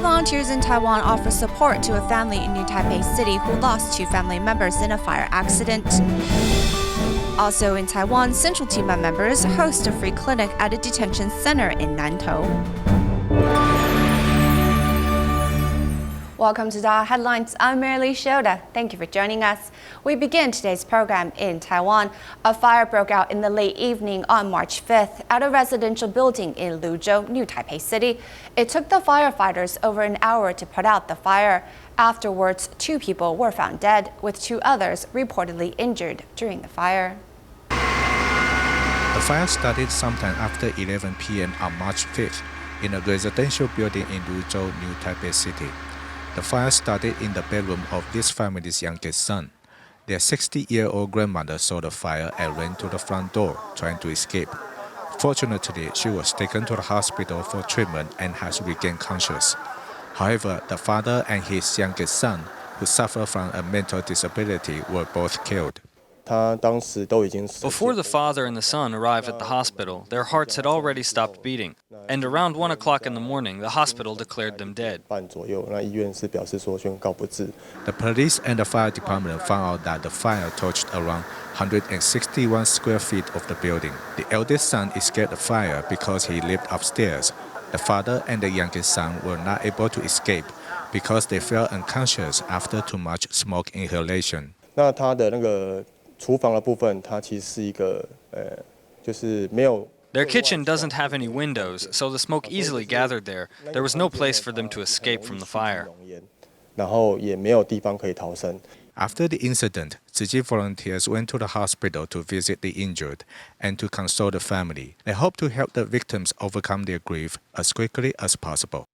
volunteers in Taiwan offer support to a family in New Taipei City who lost 2 family members in a fire accident. Also in Taiwan, Central TIMA members host a free clinic at a detention center in Nantou. Welcome to DaAi Headlines. I'm Marilee Shoda. Thank you for joining us. We begin today's program in Taiwan. A fire broke out in the late evening on March 5th at a residential building in Luzhou, New Taipei City. It took the firefighters over an hour to put out the fire. Afterwards, 2 people were found dead, with 2 others reportedly injured during the fire. The fire started sometime after 11 p.m. on March 5th in a residential building in Luzhou, New Taipei City. The fire started in the bedroom of this family's youngest son. Their 60-year-old grandmother saw the fire and ran to the front door, trying to escape. Fortunately, she was taken to the hospital for treatment and has regained consciousness. However, the father and his youngest son, who suffer from a mental disability, were both killed. Before the father and the son arrived at the hospital, their hearts had already stopped beating, and around 1 o'clock in the morning, the hospital declared them dead. The police and the fire department found out that the fire touched around 161 square feet of the building. The eldest son escaped the fire because he lived upstairs. The father and the youngest son were not able to escape because they fell unconscious after too much smoke inhalation. Their kitchen doesn't have any windows, so the smoke easily gathered there. There was no place for them to escape from the fire. After the incident, Tzu Chi volunteers went to the hospital to visit the injured and to console the family. They hope to help the victims overcome their grief as quickly as possible.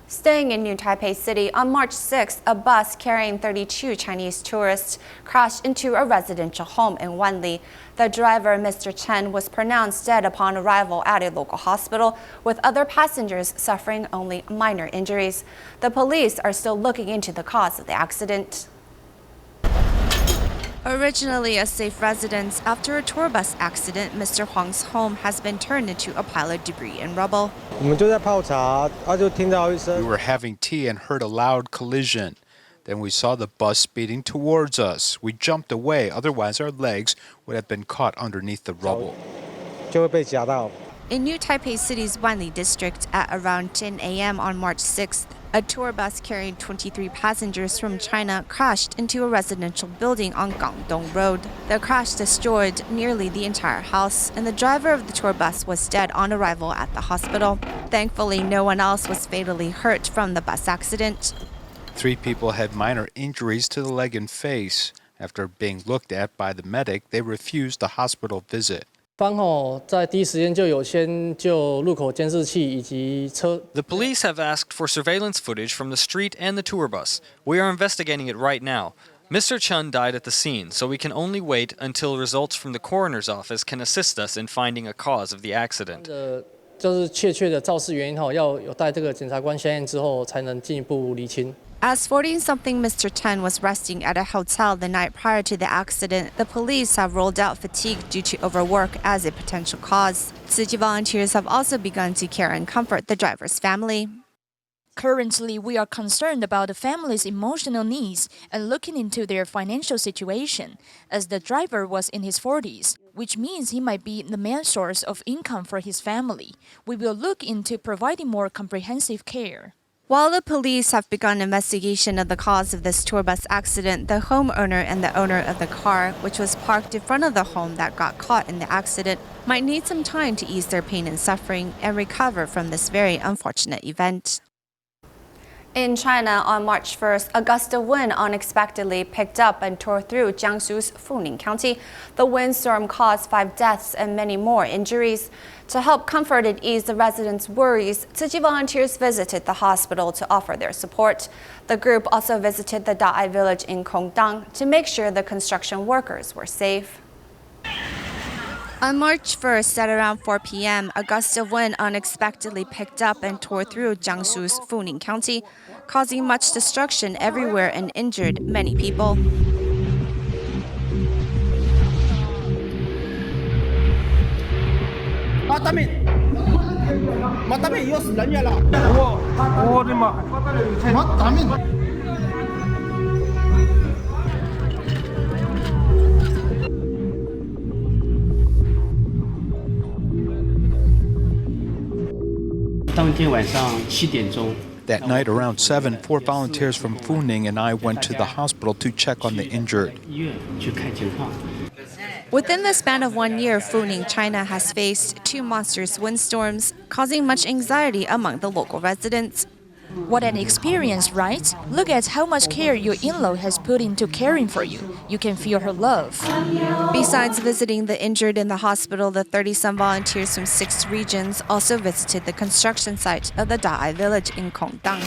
Staying in New Taipei City, on March 6th, a bus carrying 32 Chinese tourists crashed into a residential home in Wanli. The driver, Mr. Chen, was pronounced dead upon arrival at a local hospital, with other passengers suffering only minor injuries. The police are still looking into the cause of the accident. Originally a safe residence, after a tour bus accident, Mr. Huang's home has been turned into a pile of debris and rubble. We were having tea and heard a loud collision. Then we saw the bus speeding towards us. We jumped away, otherwise our legs would have been caught underneath the rubble. In New Taipei City's Wanli district, at around 10 a.m. on March 6th, a tour bus carrying 23 passengers from China crashed into a residential building on Gangdong Road. The crash destroyed nearly the entire house, and the driver of the tour bus was dead on arrival at the hospital. Thankfully, no one else was fatally hurt from the bus accident. 3 people had minor injuries to the leg and face. After being looked at by the medic, they refused the hospital visit. The police have asked for surveillance footage from the street and the tour bus. We are investigating it right now. Mr. Chen died at the scene, so we can only wait until results from the coroner's office can assist us in finding a cause of the accident. As 40-something Mr. Chen was resting at a hotel the night prior to the accident, the police have ruled out fatigue due to overwork as a potential cause. Tzu Chi volunteers have also begun to care and comfort the driver's family. Currently, we are concerned about the family's emotional needs and looking into their financial situation, as the driver was in his 40s, which means he might be the main source of income for his family. We will look into providing more comprehensive care. While the police have begun investigation of the cause of this tour bus accident, the homeowner and the owner of the car, which was parked in front of the home that got caught in the accident, might need some time to ease their pain and suffering and recover from this very unfortunate event. In China, on March 1st, a gust of wind unexpectedly picked up and tore through Jiangsu's阜寧County. The windstorm caused 5 deaths and many more injuries. To help comfort and ease the residents' worries, Tzu Chi volunteers visited the hospital to offer their support. The group also visited the DaAi village in Kongdang to make sure the construction workers were safe. On March 1st, at around 4 p.m., a gust of wind unexpectedly picked up and tore through Jiangsu's阜寧County, causing much destruction everywhere and injured many people. That night around 7, 4 volunteers from Funing and I went to the hospital to check on the injured. Within the span of 1 year, Funing, China has faced 2 monstrous windstorms, causing much anxiety among the local residents. What an experience, right? Look at how much care your in-law has put into caring for you. You can feel her love. Besides visiting the injured in the hospital, the 30-some volunteers from 6 regions also visited the construction site of the DaAi village in Kongdang.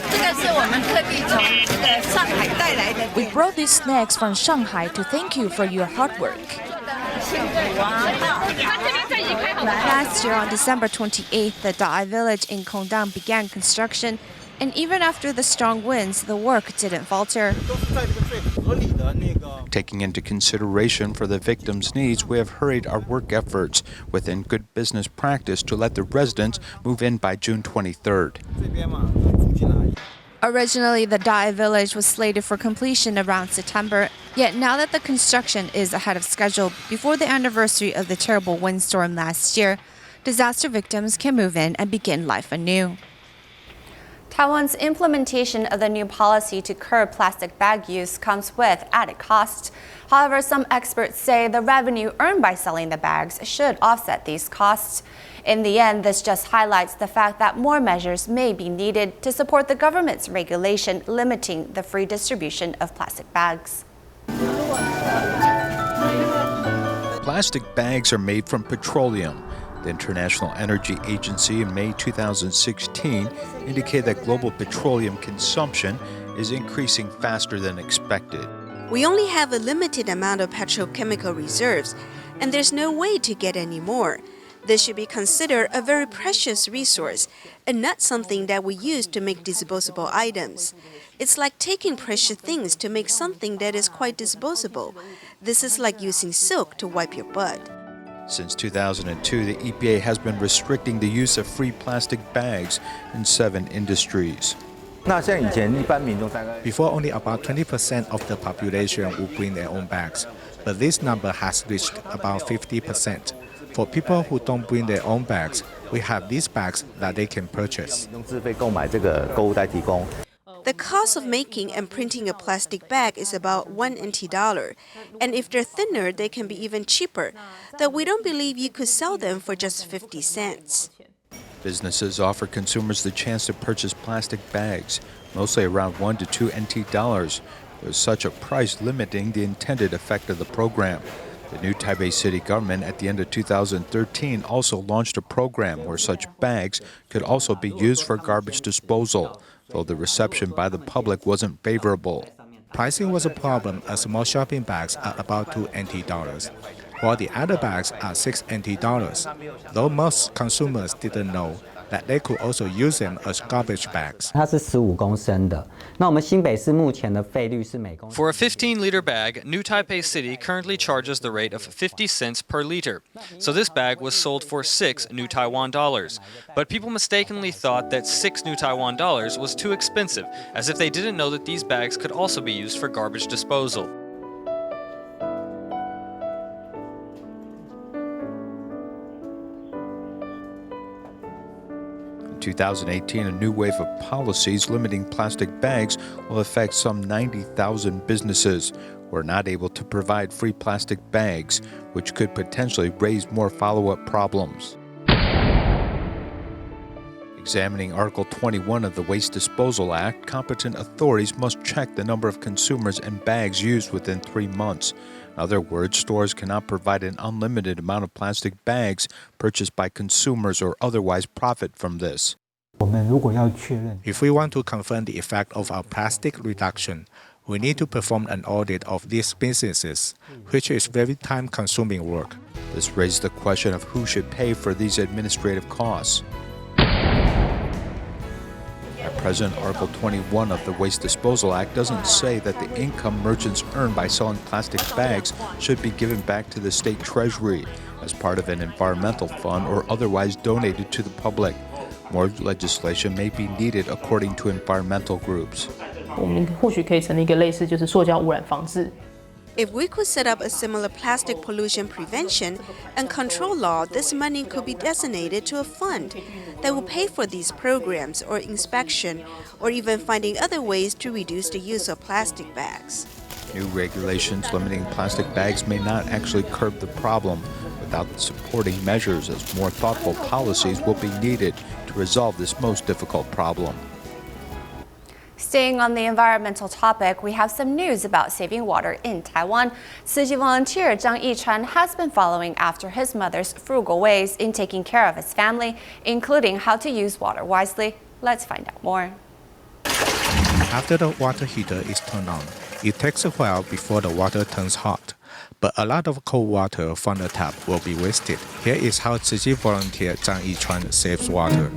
We brought these snacks from Shanghai to thank you for your hard work. Last year, on December 28th, the DaAi village in Kongdang began construction, and even after the strong winds, the work didn't falter. Taking into consideration for the victims' needs, we have hurried our work efforts within good business practice to let the residents move in by June 23rd. Originally, the DaAi village was slated for completion around September, yet now that the construction is ahead of schedule before the anniversary of the terrible windstorm last year, disaster victims can move in and begin life anew. Taiwan's implementation of the new policy to curb plastic bag use comes with added costs. However, some experts say the revenue earned by selling the bags should offset these costs. In the end, this just highlights the fact that more measures may be needed to support the government's regulation limiting the free distribution of plastic bags. Plastic bags are made from petroleum. The International Energy Agency in May 2016 indicated that global petroleum consumption is increasing faster than expected. We only have a limited amount of petrochemical reserves, and there's no way to get any more. This should be considered a very precious resource and not something that we use to make disposable items. It's like taking precious things to make something that is quite disposable. This is like using silk to wipe your butt. Since 2002, the EPA has been restricting the use of free plastic bags in 7 industries. Before, only about 20% of the population would bring their own bags, but this number has reached about 50%. For people who don't bring their own bags, we have these bags that they can purchase. The cost of making and printing a plastic bag is about $1, and if they're thinner, they can be even cheaper, though we don't believe you could sell them for just 50 cents. Businesses offer consumers the chance to purchase plastic bags, mostly around $1 to $2 NT, with such a price limiting the intended effect of the program. The new Taipei City government at the end of 2013 also launched a program where such bags could also be used for garbage disposal, though the reception by the public wasn't favorable. Pricing was a problem as small shopping bags are about $2 NT, while the other bags are $6 NT, though most consumers didn't know that they could also use them as garbage bags. For a 15-liter bag, New Taipei City currently charges the rate of 50 cents per liter. So this bag was sold for 6 New Taiwan dollars. But people mistakenly thought that 6 New Taiwan dollars was too expensive, as if they didn't know that these bags could also be used for garbage disposal. In 2018, a new wave of policies limiting plastic bags will affect some 90,000 businesses who are not able to provide free plastic bags, which could potentially raise more follow-up problems. Examining Article 21 of the Waste Disposal Act, competent authorities must check the number of consumers and bags used within 3 months. In other words, stores cannot provide an unlimited amount of plastic bags purchased by consumers or otherwise profit from this. If we want to confirm the effect of our plastic reduction, we need to perform an audit of these businesses, which is very time-consuming work. This raises the question of who should pay for these administrative costs. At present, Article 21 of the Waste Disposal Act doesn't say that the income merchants earn by selling plastic bags should be given back to the state treasury as part of an environmental fund or otherwise donated to the public. More legislation may be needed according to environmental groups. 我们或许可以成立一个类似就是塑胶污染防治。 If we could set up a similar plastic pollution prevention and control law, this money could be designated to a fund that will pay for these programs or inspection or even finding other ways to reduce the use of plastic bags. New regulations limiting plastic bags may not actually curb the problem without supporting measures, as more thoughtful policies will be needed to resolve this most difficult problem. Staying on the environmental topic, we have some news about saving water in Taiwan. Tzu Chi volunteer Zhang Yichuan has been following after his mother's frugal ways in taking care of his family, including how to use water wisely. Let's find out more. After the water heater is turned on, it takes a while before the water turns hot. But a lot of cold water from the tap will be wasted. Here is how Tzu Chi volunteer Zhang Yichuan saves water.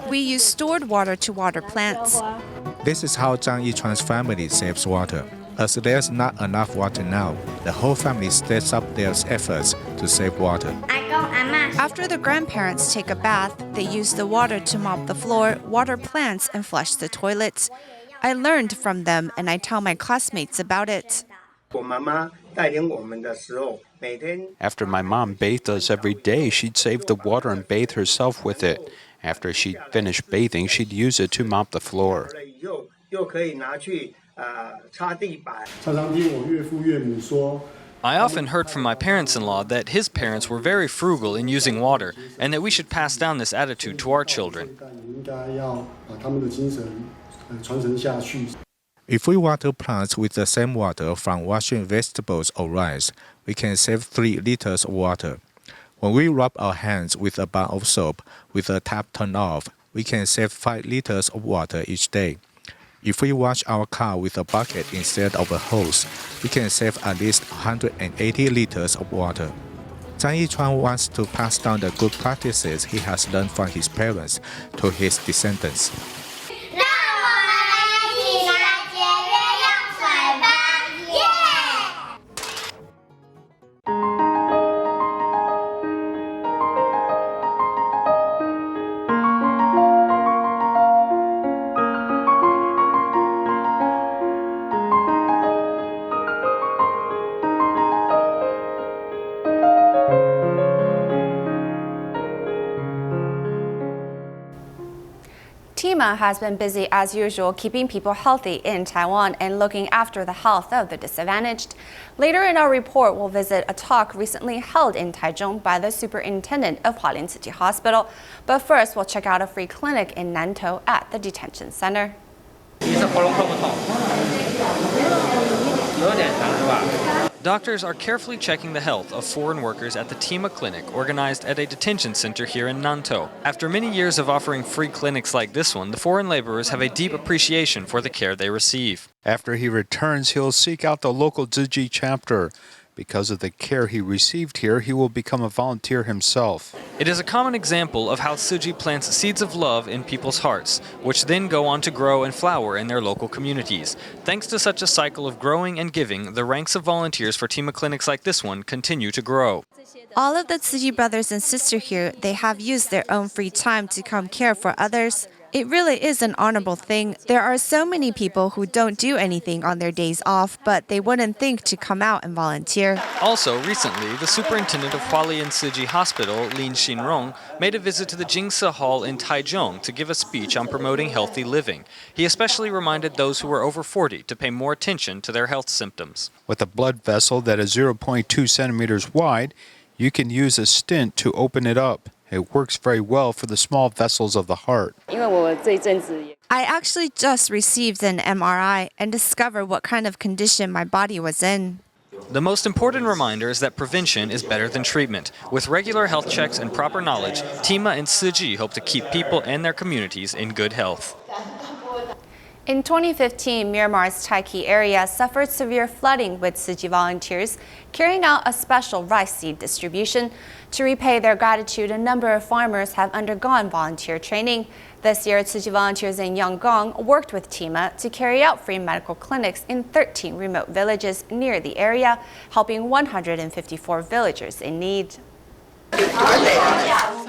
We use stored water to water plants. This is how Zhang Yichuan's family saves water. As there's not enough water now, the whole family steps up their efforts to save water. After the grandparents take a bath, they use the water to mop the floor, water plants, and flush the toilets. I learned from them and I tell my classmates about it. After my mom bathed us every day, she'd save the water and bathe herself with it. After she'd finished bathing, she'd use it to mop the floor. I often heard from my parents-in-law that his parents were very frugal in using water and that we should pass down this attitude to our children. If we water plants with the same water from washing vegetables or rice, we can save 3 liters of water. When we rub our hands with a bar of soap with the tap turned off, we can save 5 liters of water each day. If we wash our car with a bucket instead of a hose, we can save at least 180 liters of water. Zhang Yichuan wants to pass down the good practices he has learned from his parents to his descendants. TIMA has been busy as usual keeping people healthy in Taiwan and looking after the health of the disadvantaged. Later in our report, we'll visit a talk recently held in Taichung by the superintendent of Hualien City Hospital. But first, we'll check out a free clinic in Nantou at the detention center. Doctors are carefully checking the health of foreign workers at the TIMA clinic organized at a detention center here in Nantou. After many years of offering free clinics like this one, the foreign laborers have a deep appreciation for the care they receive. After he returns, he'll seek out the local Tzu Chi chapter. Because of the care he received here, he will become a volunteer himself. It is a common example of how Tzu Chi plants seeds of love in people's hearts, which then go on to grow and flower in their local communities. Thanks to such a cycle of growing and giving, the ranks of volunteers for TIMA clinics like this one continue to grow. All of the Tzu Chi brothers and sisters here, they have used their own free time to come care for others. It really is an honorable thing. There are so many people who don't do anything on their days off, but they wouldn't think to come out and volunteer. Also, recently, the superintendent of Hualien City Hospital, Lin Xinrong, made a visit to the Jingse Hall in Taichung to give a speech on promoting healthy living. He especially reminded those who are over 40 to pay more attention to their health symptoms. With a blood vessel that is 0.2 centimeters wide, you can use a stent to open it up. It works very well for the small vessels of the heart. I actually just received an MRI and discovered what kind of condition my body was in. The most important reminder is that prevention is better than treatment. With regular health checks and proper knowledge, TIMA and Tzu Chi hope to keep people and their communities in good health. In 2015, Myanmar's Tzu Chi area suffered severe flooding, with Tzu Chi volunteers carrying out a special rice seed distribution. To repay their gratitude, a number of farmers have undergone volunteer training. This year, Tzu Chi volunteers in Yangon worked with TIMA to carry out free medical clinics in 13 remote villages near the area, helping 154 villagers in need.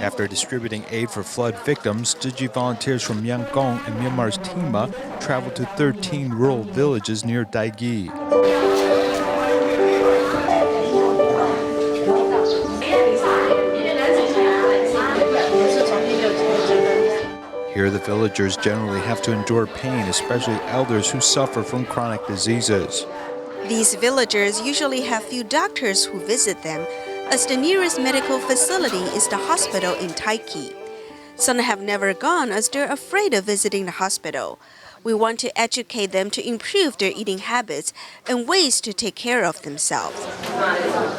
After distributing aid for flood victims, Tzu Chi volunteers from Yangon and Myanmar's TIMA traveled to 13 rural villages near Daegi. Here, the villagers generally have to endure pain, especially elders who suffer from chronic diseases. These villagers usually have few doctors who visit them, as the nearest medical facility is the hospital in Tzu Chi. Some have never gone as they're afraid of visiting the hospital. We want to educate them to improve their eating habits and ways to take care of themselves.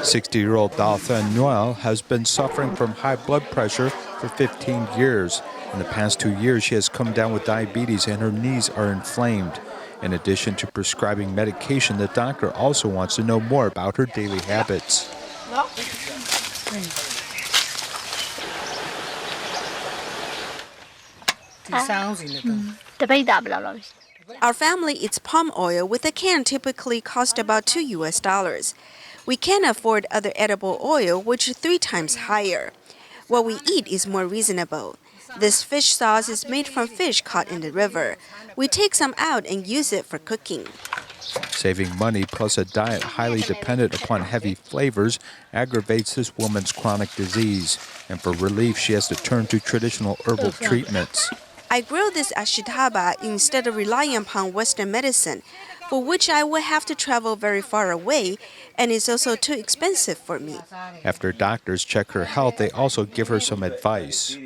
60-year-old Dao Then Noel has been suffering from high blood pressure for 15 years. In the past 2 years, she has come down with diabetes and her knees are inflamed. In addition to prescribing medication, the doctor also wants to know more about her daily habits. Our family eats palm oil, with a can typically cost about $2. We can't afford other edible oil, which is 3 times higher. What we eat is more reasonable. This fish sauce is made from fish caught in the river. We take some out and use it for cooking. Saving money plus a diet highly dependent upon heavy flavors aggravates this woman's chronic disease. And for relief, she has to turn to traditional herbal treatments. I grow this ashitaba instead of relying upon Western medicine, for which I will have to travel very far away, and it's also too expensive for me. After doctors check her health, they also give her some advice.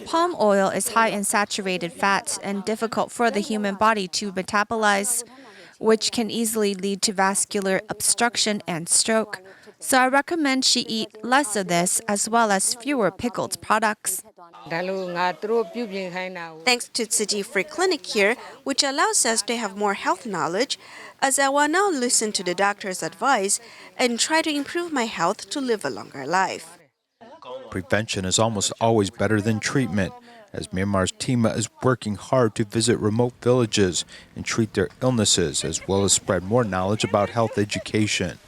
Palm oil is high in saturated fats and difficult for the human body to metabolize, which can easily lead to vascular obstruction and stroke. So I recommend she eat less of this, as well as fewer pickled products. Thanks to Tzu Chi Free Clinic here, which allows us to have more health knowledge, as I will now listen to the doctor's advice and try to improve my health to live a longer life. Prevention is almost always better than treatment, as Myanmar's TIMA is working hard to visit remote villages and treat their illnesses, as well as spread more knowledge about health education.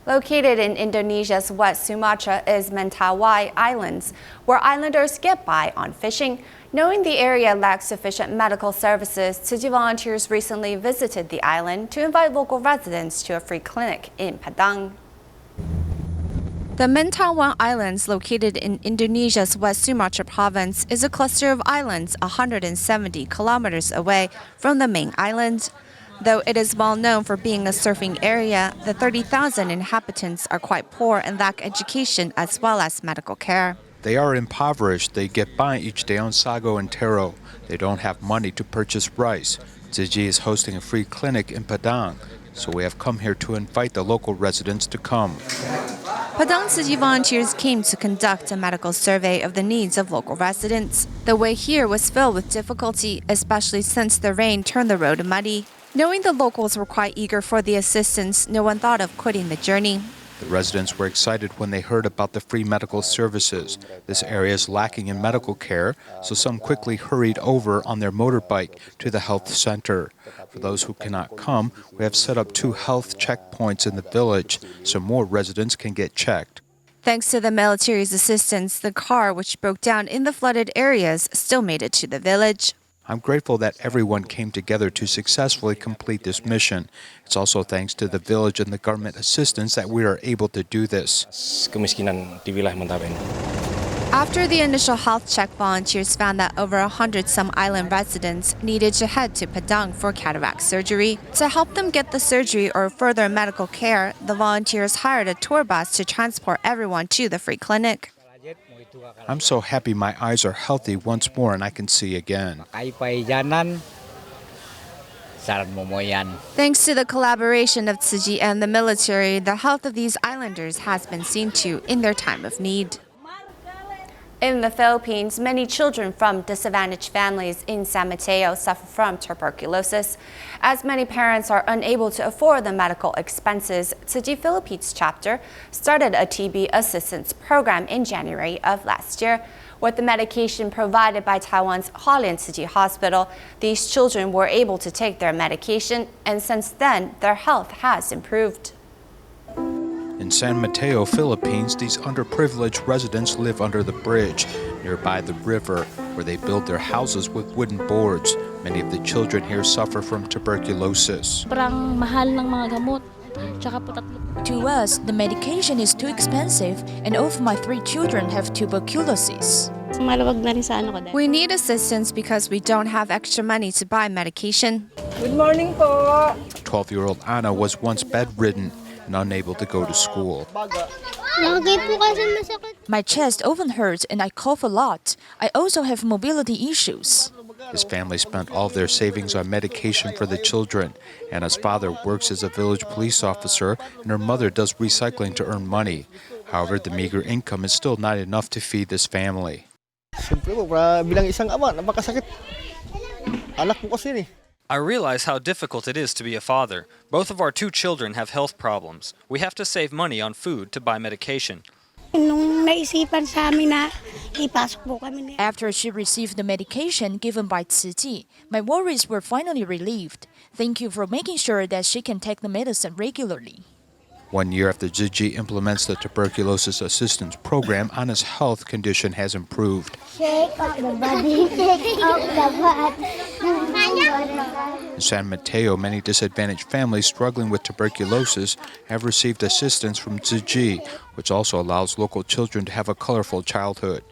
Located in Indonesia's West Sumatra is Mentawai Islands, where islanders get by on fishing. Knowing the area lacks sufficient medical services, Tzu Chi volunteers recently visited the island to invite local residents to a free clinic in Padang. The Mentawai Islands, located in Indonesia's West Sumatra province, is a cluster of islands 170 kilometers away from the main island. Though it is well known for being a surfing area, the 30,000 inhabitants are quite poor and lack education as well as medical care. They are impoverished. They get by each day on sago and taro. They don't have money to purchase rice. Tzu Chi is hosting a free clinic in Padang, so we have come here to invite the local residents to come. Padang Tzu Chi volunteers came to conduct a medical survey of the needs of local residents. The way here was filled with difficulty, especially since the rain turned the road muddy. Knowing the locals were quite eager for the assistance, no one thought of quitting the journey. The residents were excited when they heard about the free medical services. This area is lacking in medical care, so some quickly hurried over on their motorbike to the health center. For those who cannot come, we have set up 2 health checkpoints in the village so more residents can get checked. Thanks to the military's assistance, the car, which broke down in the flooded areas, still made it to the village. I'm grateful that everyone came together to successfully complete this mission. It's also thanks to the village and the government assistance that we are able to do this. After the initial health check, volunteers found that over 100-some island residents needed to head to Padang for cataract surgery. To help them get the surgery or further medical care, the volunteers hired a tour bus to transport everyone to the free clinic. I'm so happy my eyes are healthy once more and I can see again. Thanks to the collaboration of Tzu Chi and the military, the health of these islanders has been seen to in their time of need. In the Philippines, many children from disadvantaged families in San Mateo suffer from tuberculosis. As many parents are unable to afford the medical expenses, Tzu Chi Philippines chapter started a TB assistance program in January of last year. With the medication provided by Taiwan's Hualien Tzu Chi Hospital, these children were able to take their medication, and since then, their health has improved. In San Mateo, Philippines, these underprivileged residents live under the bridge, nearby the river, where they build their houses with wooden boards. Many of the children here suffer from tuberculosis. To us, the medication is too expensive, and all of my 3 children have tuberculosis. We need assistance because we don't have extra money to buy medication. Good morning po. 12-year-old Anna was once bedridden and unable to go to school. My chest often hurts and I cough a lot. I also have mobility issues. His family spent all of their savings on medication for the children. Anna's father works as a village police officer, and her mother does recycling to earn money. However, the meager income is still not enough to feed this family. I realize how difficult it is to be a father. Both of our 2 children have health problems. We have to save money on food to buy medication. After she received the medication given by Tzu Chi, my worries were finally relieved. Thank you for making sure that she can take the medicine regularly. 1 year after Tzu Chi implements the tuberculosis assistance program, Anna's health condition has improved. In San Mateo, many disadvantaged families struggling with tuberculosis have received assistance from Tzu Chi, which also allows local children to have a colorful childhood.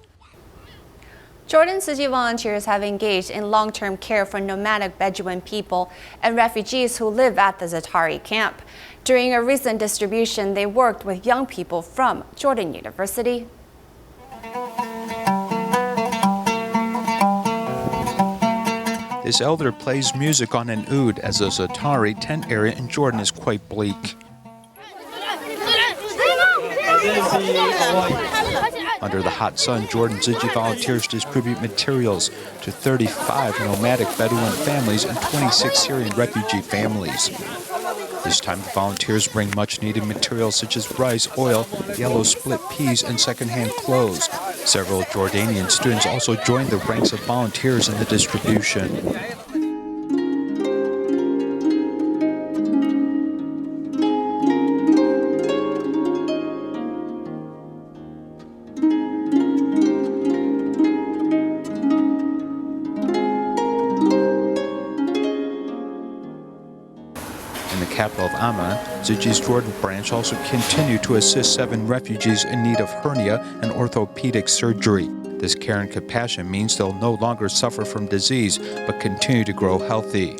Jordan Tzu Chi volunteers have engaged in long-term care for nomadic Bedouin people and refugees who live at the Zatari camp. During a recent distribution, they worked with young people from Jordan University. This elder plays music on an oud as the Zatari tent area in Jordan is quite bleak. Under the hot sun, Jordan Tzu Chi volunteers distribute materials to 35 nomadic Bedouin families and 26 Syrian refugee families. This time, the volunteers bring much-needed materials such as rice, oil, yellow split peas, and second-hand clothes. Several Jordanian students also joined the ranks of volunteers in the distribution. In the capital of Amman, Tzu Chi's Jordan branch also continued to assist 7 refugees in need of hernia and orthopedic surgery. This care and compassion means they'll no longer suffer from disease, but continue to grow healthy.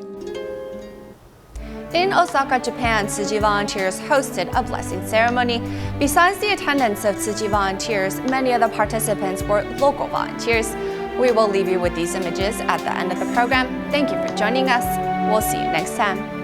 In Osaka, Japan, Tzu Chi volunteers hosted a blessing ceremony. Besides the attendance of Tzu Chi volunteers, many of the participants were local volunteers. We will leave you with these images at the end of the program. Thank you for joining us. We'll see you next time.